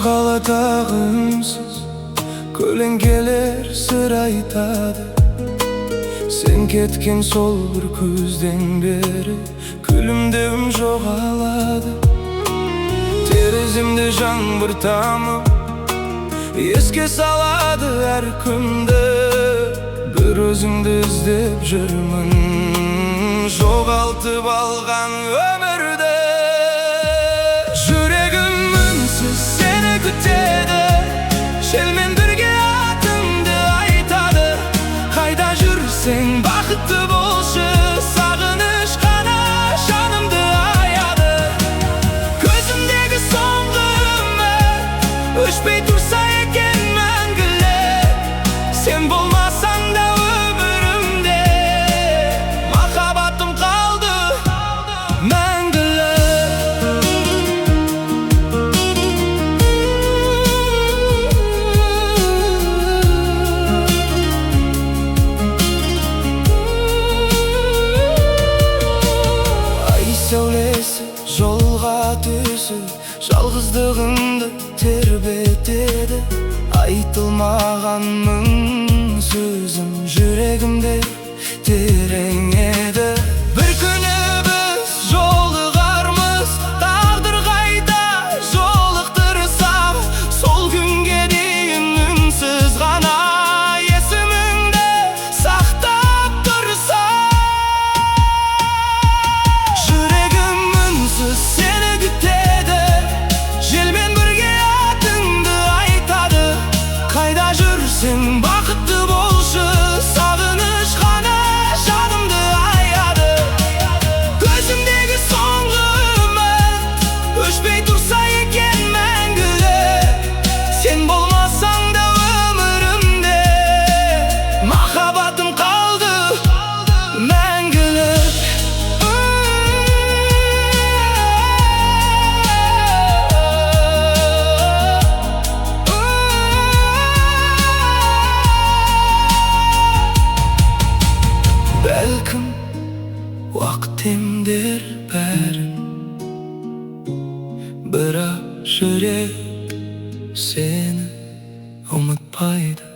Çığalata ünsüz kölеңkeler sır aytады. Sen ketken sol bir көзден beri күлімдеуім жоғалады. Тереземде жаңбыр тамып еске салады әр күнді. Bir өзіңді іздеп жүрмін, жоғалтып алған өмірді. Жүрегім үнсіз сені күтеді, желмен бірге атыңды айтады. Қайда жүрсең бақытты болшы, сағыныш қана жанымды аяды. Көзімдегі соңғы үміт өшпей тұрса екен мәңгілік. Sen болмасаң да өмірімде махаббатым қалды мәңгілік. Ай сәулесі жолға түсіп жалғыздығымды тербетеді. Айтылмаған мың сөзім жүрегімде терең еді. Bir күні біз жолығармыз, тағдыр қайта жолықтырса. Сол күнге дейін үнсіз ғана есіміңді сақтап тұрса. Жүрегім үнсіз сені күтеді, желмен бірге атыңды айтады. Қайда жүрсең бақытты болшы, сағыныш қана жанымды аяды. Көзімдегі соңғы үміт өшпей тұрса екен мәңгілік. Sen болмасаң да өмірімде махаббатым қалды мәңгілік. Бәлкім уақыт емдер бәрін, бірақ жүрек сені ұмытпайды.